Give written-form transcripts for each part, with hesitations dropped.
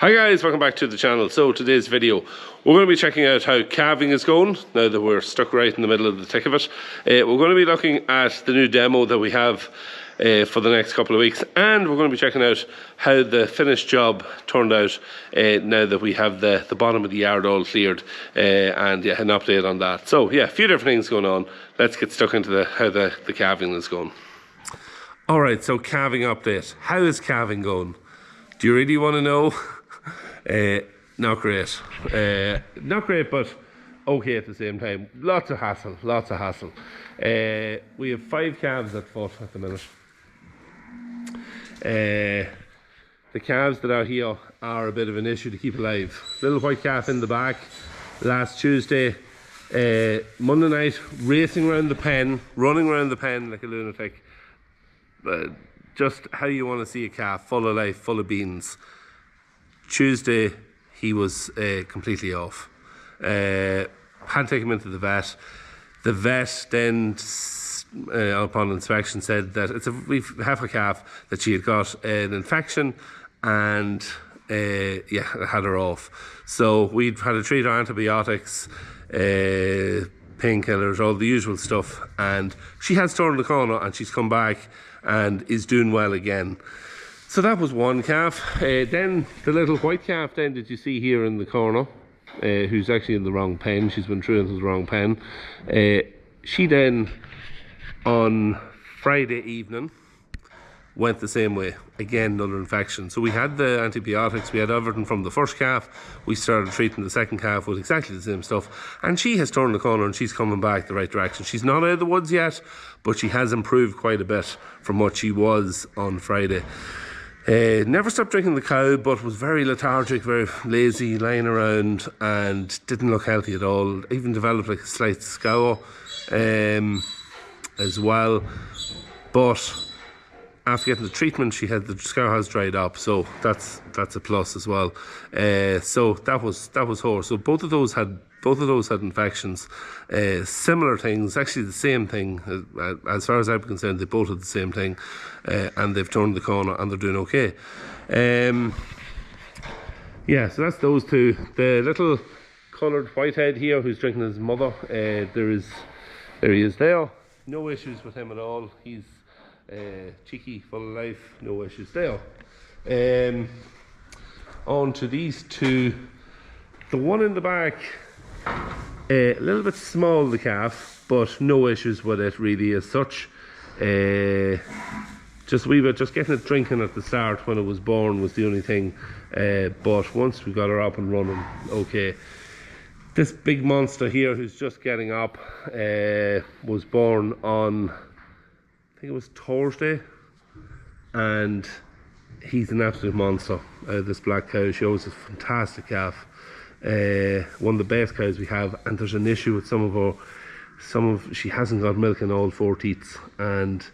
Hi guys, welcome back to the channel. So today's video, we're going to be checking out how calving is going, now that we're stuck right in the middle of the thick of it. We're going to be looking at the new demo that we have for the next couple of weeks, and we're going to be checking out how the finished job turned out now that we have the bottom of the yard all cleared, and yeah, an update on that. So yeah, a few different things going on. Let's get stuck into how the calving is going. Alright, so calving update. How is calving going? Do you really want to know? Not great. Not great, but okay at the same time. Lots of hassle. We have 5 calves at foot at the minute. The calves that are here are a bit of an issue to keep alive. Little white calf in the back last Tuesday. Monday night, racing around the pen, running around the pen like a lunatic. Just how you want to see a calf, full of life, full of beans. Tuesday, he was completely off. Had to take him into the vet. The vet then, upon inspection, said that we've half a calf that she had got an infection, and yeah, it had her off. So we'd had to treat her antibiotics, painkillers, all the usual stuff, and she has turned the corner and she's come back and is doing well again. So that was one calf. Then the little white calf then that you see here in the corner, who's actually in the wrong pen. She's been through into the wrong pen. She then on Friday evening went the same way. Again, another infection. So we had the antibiotics, we had everything from the first calf. We started treating the second calf with exactly the same stuff, and she has turned the corner and she's coming back the right direction. She's not out of the woods yet, but she has improved quite a bit from what she was on Friday. Never stopped drinking the cow, but was very lethargic, very lazy, lying around, and didn't look healthy at all. Even developed like a slight scour as well. But after getting the treatment, she had the scour has dried up, so that's a plus as well. So that was her. So both of those had infections, similar things, actually the same thing. As far as I'm concerned, they both had the same thing, and they've turned the corner and they're doing okay. Yeah, so that's those two. The little coloured whitehead here, who's drinking his mother, there he is there. No issues with him at all. He's cheeky, full of life, no issues there. On to these two. The one in the back, a little bit small, the calf, but no issues with it really as such. Just a wee bit, just getting it drinking at the start when it was born was the only thing, but once we got her up and running, okay. This big monster here, who's just getting up, was born on, I think it was Thursday, and he's an absolute monster. This black cow, she always a fantastic calf. One of the best cows we have, and there's an issue with she hasn't got milk in all 4 teats, and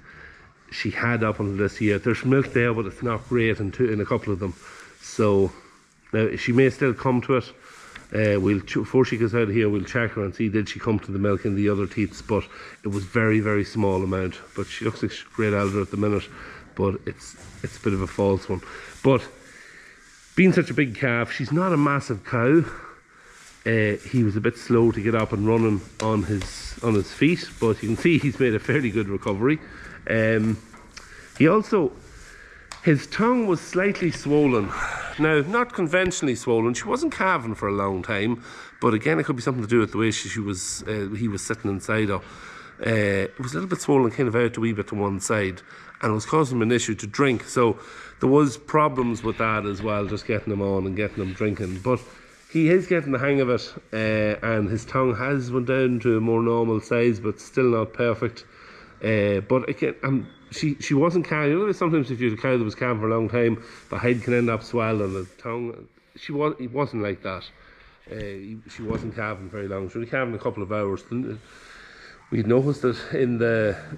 she had up until this year. There's milk there, but it's not great in a couple of them. So now she may still come to it. Before she goes out of here, we'll check her and see did she come to the milk in the other teats, but it was very, very small amount. But she looks like she's a great elder at the minute, but it's a bit of a false one. But being such a big calf, she's not a massive cow. He was a bit slow to get up and running on his feet, but you can see he's made a fairly good recovery. His tongue was slightly swollen. Now, not conventionally swollen. She wasn't calving for a long time, but again, it could be something to do with the way he was sitting inside her. It was a little bit swollen, kind of out a wee bit to one side, and it was causing him an issue to drink. So there was problems with that as well, just getting him on and getting him drinking. But he is getting the hang of it, and his tongue has went down to a more normal size, but still not perfect. But again, she wasn't calving. You know, sometimes if you have a cow that was calving for a long time, the head can end up swelling, the tongue. It wasn't like that. She wasn't calving very long. She was calving a couple of hours. We'd noticed that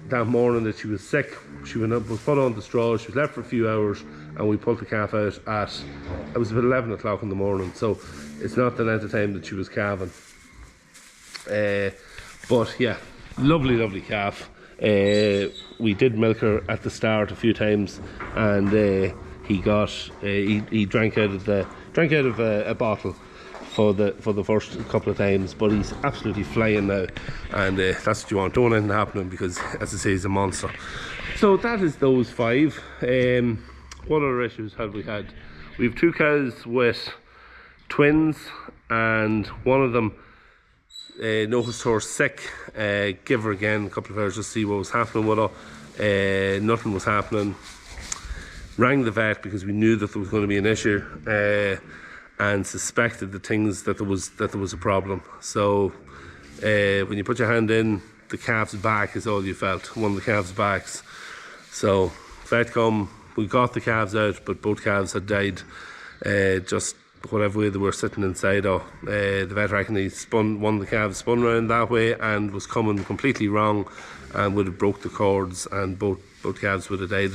that morning that she was sick. She was put on the straw. She was left for a few hours, and we pulled the calf out it was about 11 o'clock in the morning. So it's not the length of time that she was calving. But yeah, lovely calf. We did milk her at the start a few times, and he got he drank out of a bottle for the first couple of times, but he's absolutely flying now, and that's what you want. Don't want anything happening, because as I say, he's a monster. So that is those 5. What other issues have we had? We have 2 cows with twins, and one of them noticed her sick. Give her again a couple of hours just to see what was happening with her. Nothing was happening. Rang the vet because we knew that there was going to be an issue, and suspected that there was a problem. So when you put your hand in, the calf's back is all you felt, one of the calf's backs. So vet come, we got the calves out, but both calves had died, just whatever way they were sitting inside of. The vet reckoned one of the calves spun around that way and was coming completely wrong, and would have broke the cords, and both calves would have died.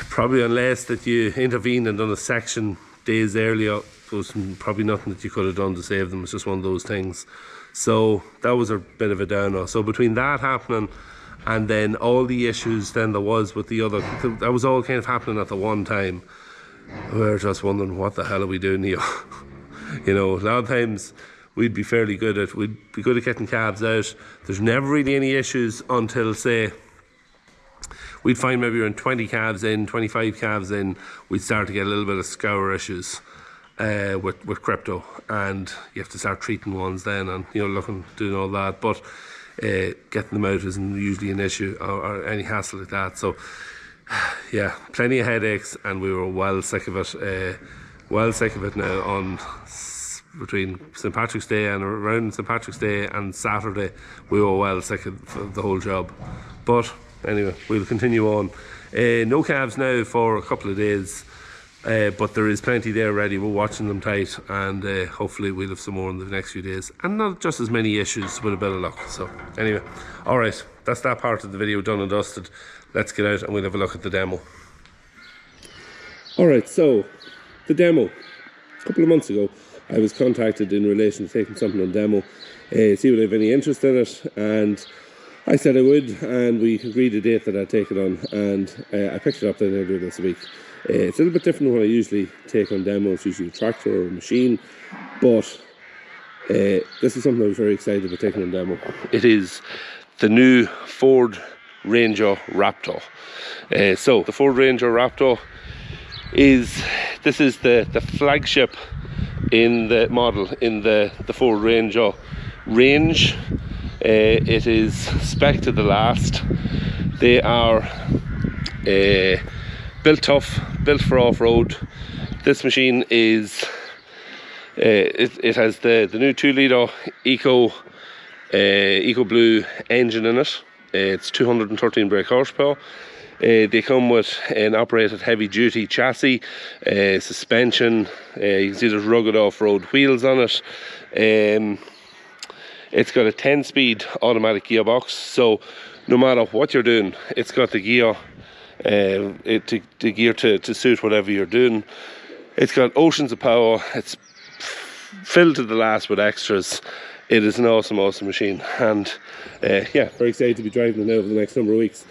Probably, unless that you intervened and done a section days earlier, there was probably nothing that you could have done to save them. It's just one of those things. So that was a bit of a downer. So between that happening and then all the issues then there was with the other, that was all kind of happening at the one time. We were just wondering, what the hell are we doing here? You know, a lot of times we'd be good at getting calves out. There's never really any issues until, say, we'd find maybe around 20 calves in, 25 calves in, we'd start to get a little bit of scour issues with crypto, and you have to start treating ones then, and doing all that. But getting them out isn't usually an issue or any hassle like that. So yeah, plenty of headaches, and we were well sick of it. Well sick of it now. On between St. Patrick's Day and around St. Patrick's Day and Saturday, we were well sick of the whole job. But anyway, we'll continue on. No calves now for a couple of days, but there is plenty there ready. We're watching them tight, and hopefully we'll have some more in the next few days, and not just as many issues with a bit of luck. So anyway, alright, that's that part of the video done and dusted. Let's get out and we'll have a look at the demo. Alright, so the demo. A couple of months ago I was contacted in relation to taking something on demo, see would I have any interest in it, and I said I would, and we agreed a date that I'd take it on, and I picked it up then earlier this week. It's a little bit different than what I usually take on demo. It's usually a tractor or a machine, but this is something I was very excited about taking on demo. It is the new Ford Ranger Raptor. So the Ford Ranger Raptor is the flagship in the model in the Ford Ranger range. It is spec to the last. They are built tough, built for off-road. This machine is it has the new 2-litre Eco Blue engine in it. It's 213 brake horsepower. They come with an operated heavy-duty chassis, suspension. You can see there's rugged off-road wheels on it. It's got a 10-speed automatic gearbox, so no matter what you're doing, it's got the gear, the gear to suit whatever you're doing. It's got oceans of power. It's filled to the last with extras. It is an awesome machine, and yeah, very excited to be driving it now over the next number of weeks.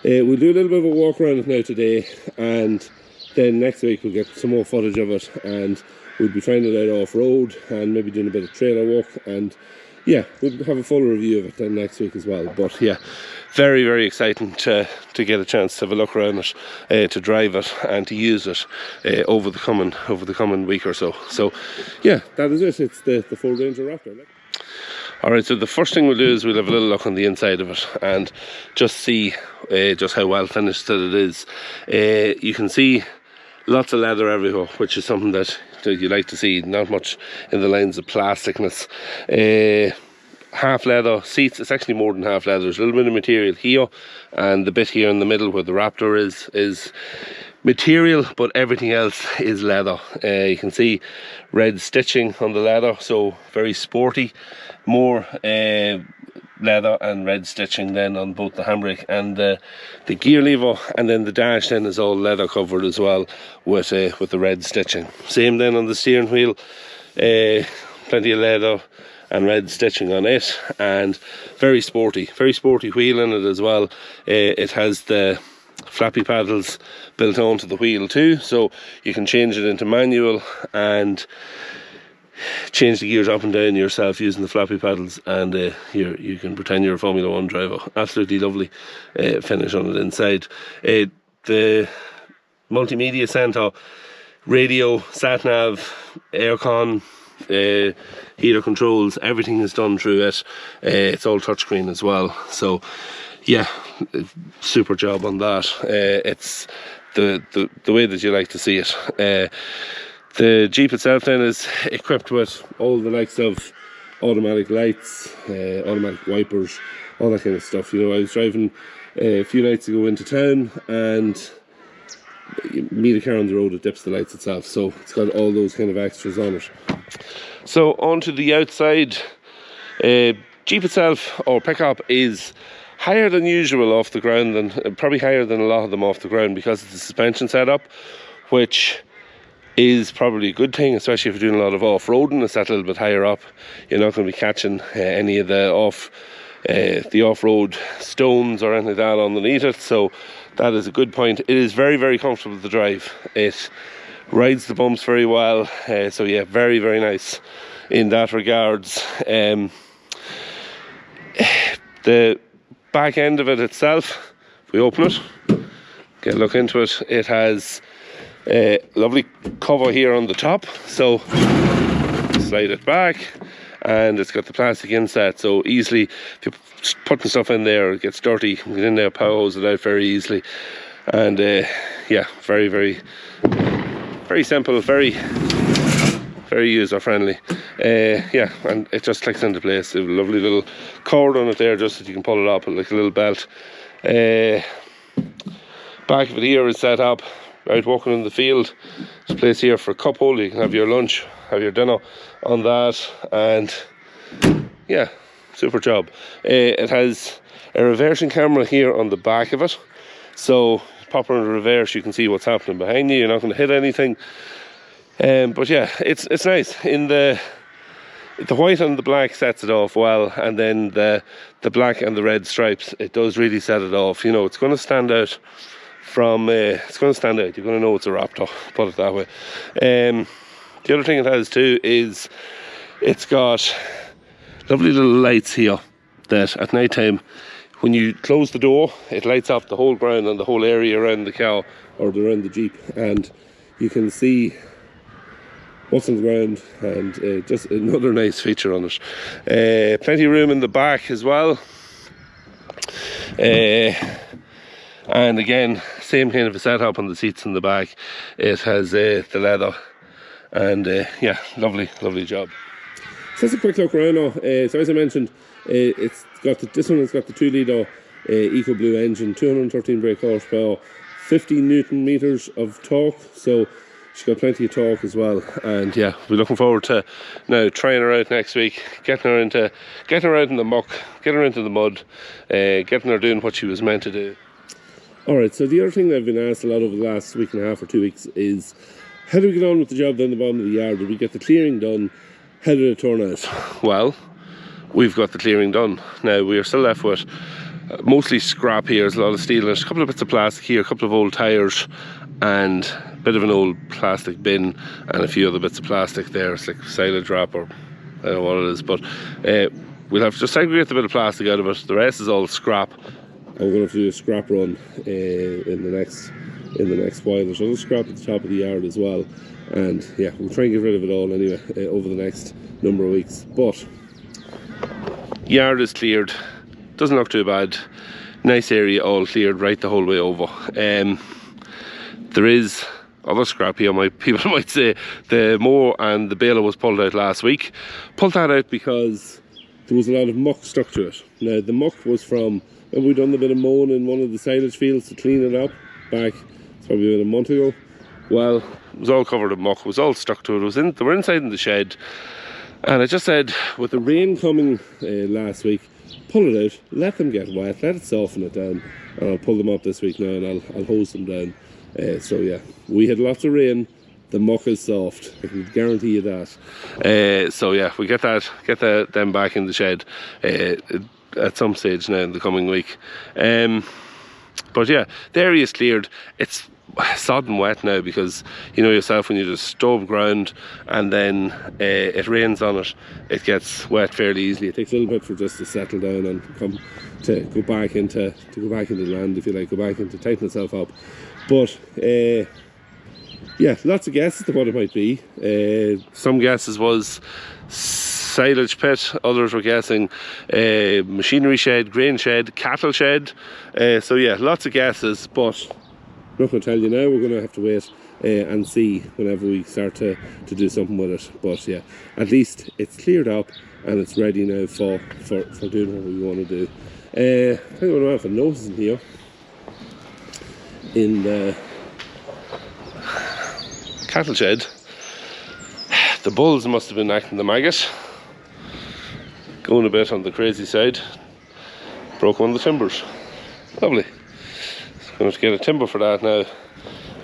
We'll do a little bit of a walk around it now today, and then next week we'll get some more footage of it, and we'll be trying it out off-road and maybe doing a bit of trailer walk, and yeah, we'll have a full review of it then next week as well. But yeah, very exciting to get a chance to have a look around it, to drive it and to use it over the coming week or so. So yeah, that is it. It's the Ford Ranger Raptor. Alright, so the first thing we'll do is we'll have a little look on the inside of it and just see just how well finished that it is. You can see lots of leather everywhere, which is something that you like to see. Not much in the lines of plasticness. Half leather seats. It's actually more than half leather. There's a little bit of material here, and the bit here in the middle where the Raptor is material, but everything else is leather. You can see red stitching on the leather, so very sporty. More leather and red stitching then on both the handbrake and the gear lever, and then the dash then is all leather covered as well with the red stitching. Same then on the steering wheel, plenty of leather and red stitching on it, and very sporty wheel in it as well. It has the flappy paddles built onto the wheel too, so you can change it into manual and change the gears up and down yourself using the flappy paddles, and you can pretend you're a Formula 1 driver. Absolutely lovely finish on it inside. The multimedia centre, radio, sat nav, aircon, heater controls, everything is done through it. It's all touchscreen as well, so yeah, super job on that. It's the way that you like to see it. The Jeep itself then is equipped with all the likes of automatic lights, automatic wipers, all that kind of stuff. You know, I was driving a few nights ago into town, and you meet a car on the road, it dips the lights itself, so it's got all those kind of extras on it. So onto the outside, Jeep itself, or pickup, is higher than usual off the ground, and probably higher than a lot of them off the ground because of the suspension setup, which is probably a good thing, especially if you're doing a lot of off-roading. It's that little bit higher up. You're not going to be catching any of the off-road stones or anything like that underneath it, so that is a good point. It is very, very comfortable to drive. It rides the bumps very well, so yeah, very, very nice in that regards. The back end of it itself, if we open it, get a look into it, it has a lovely cover here on the top, so slide it back, and it's got the plastic inset, so easily if you're putting stuff in there, it gets dirty, you can get in there, power hose it out very easily, and yeah, very, very, very simple, very, very user friendly. Yeah, and it just clicks into place. There's a lovely little cord on it there, just that you can pull it up like a little belt. Back of it here is set up. Out walking in the field, there's a place here for a cup holder. You can have your lunch, have your dinner on that, and yeah, super job. It has a reversing camera here on the back of it, so pop in reverse, you can see what's happening behind you. You're not going to hit anything, but yeah, it's nice. In the white and the black sets it off well, and then the black and the red stripes, it does really set it off. You know, it's going to stand out from it's going to stand out. You're going to know it's a Raptor, put it that way. The other thing it has too is it's got lovely little lights here that at night time, when you close the door, it lights up the whole ground and the whole area around the car, or around the Jeep, and you can see what's on the ground, and just another nice feature on it. Plenty of room in the back as well, and again, same kind of a setup on the seats in the back. It has the leather, and yeah, lovely job. So that's a quick look around now. So as I mentioned, this one has got the 2 litre EcoBlue engine, 213 brake horsepower, 50 Newton meters of torque, so she's got plenty of torque as well. And yeah, we're looking forward to now trying her out next week, getting her out in the muck, getting her into the mud, getting her doing what she was meant to do. Alright, so the other thing that I've been asked a lot over the last week and a half or 2 weeks is, how do we get on with the job down the bottom of the yard? Did we get the clearing done? How did it turn out? Well, we've got the clearing done. Now, we are still left with mostly scrap here. There's a lot of steel, there's a couple of bits of plastic here, a couple of old tyres, and a bit of an old plastic bin, and a few other bits of plastic there. It's like silage wrap, or I don't know what it is, but we'll have to just segregate the bit of plastic out of it. The rest is all scrap, and we're going to have to do a scrap run in the next while. There's other scrap at the top of the yard as well, and yeah, we'll try and get rid of it all anyway over the next number of weeks. But yard is cleared, doesn't look too bad, nice area, all cleared right the whole way over. There is other scrap here, people might say. The mower and the baler was pulled out last week. Pulled that out because there was a lot of muck stuck to it. Now, the muck was from when we done a bit of mowing in one of the silage fields to clean it up back, it's probably about a month ago. Well, it was all covered in muck, it was all stuck to it. They were inside in the shed, and I just said, with the rain coming last week, pull it out, let them get wet, let it soften it down, and I'll pull them up this week now, and I'll hose them down. So yeah, we had lots of rain, the muck is soft, I can guarantee you that. So yeah, we get them back in the shed at some stage now in the coming week. But But yeah, the area is cleared. It's sodden wet now because you know yourself, when you just stove ground and then it rains on it, it gets wet fairly easily. It takes a little bit for just to settle down and come to go back into the land, if you like, go back into tighten itself up. But yeah, lots of guesses to what it might be. Some guesses was silage pit, others were guessing machinery shed, grain shed, cattle shed. So yeah, lots of guesses, but I'm not going to tell you now. We're going to have to wait and see whenever we start to do something with it. But yeah, at least it's cleared up and it's ready now for doing what we want to do. I think we're going to have a notice in here in the cattle shed. The bulls must have been acting the maggot, going a bit on the crazy side. Broke one of the timbers. Lovely. Going to get a timber for that now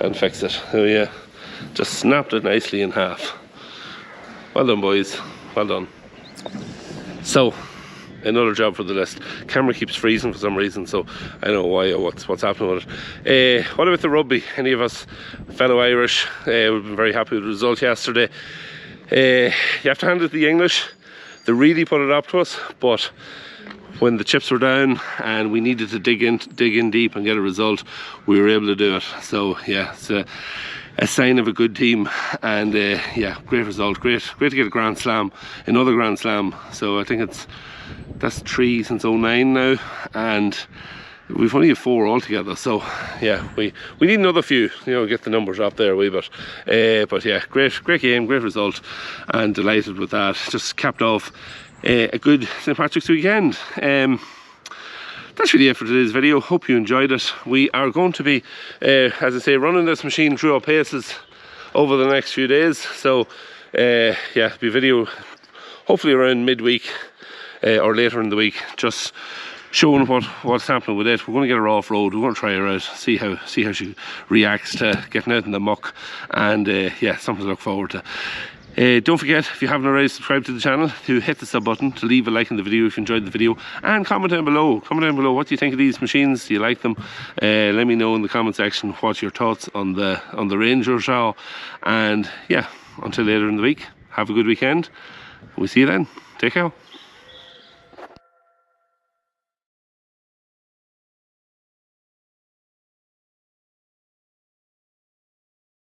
and fix it. Oh yeah, just snapped it nicely in half. Well done, boys, well done. So another job for the list. Camera keeps freezing for some reason, so I don't know why or what's happening with it. What about the rugby? Any of us fellow Irish, we've been very happy with the result yesterday. You have to hand it to the English. They really put it up to us, but when the chips were down and we needed to dig in deep and get a result, we were able to do it. So yeah, it's a sign of a good team, and yeah, great result. Great to get a Grand Slam, another Grand Slam. So I think that's 3 since 09 now, and we've only had 4 altogether. So yeah, we need another few, you know, get the numbers up there a wee bit. But yeah, great game, great result, and delighted with that. Just capped off a good St. Patrick's weekend. That's really it for today's video. Hope you enjoyed it. We are going to be, as I say, running this machine through our paces over the next few days. So yeah, it'll be video hopefully around midweek or later in the week, just showing what's happening with it. We're going to get her off road. We're going to try her out, see how she reacts to getting out in the muck, and yeah, something to look forward to. Don't forget, if you haven't already subscribed to the channel, to hit the sub button, to leave a like in the video if you enjoyed the video, and comment down below. What do you think of these machines? Do you like them? Let me know in the comment section what your thoughts on the Rangers are. And yeah, until later in the week, have a good weekend. We'll see you then. Take care.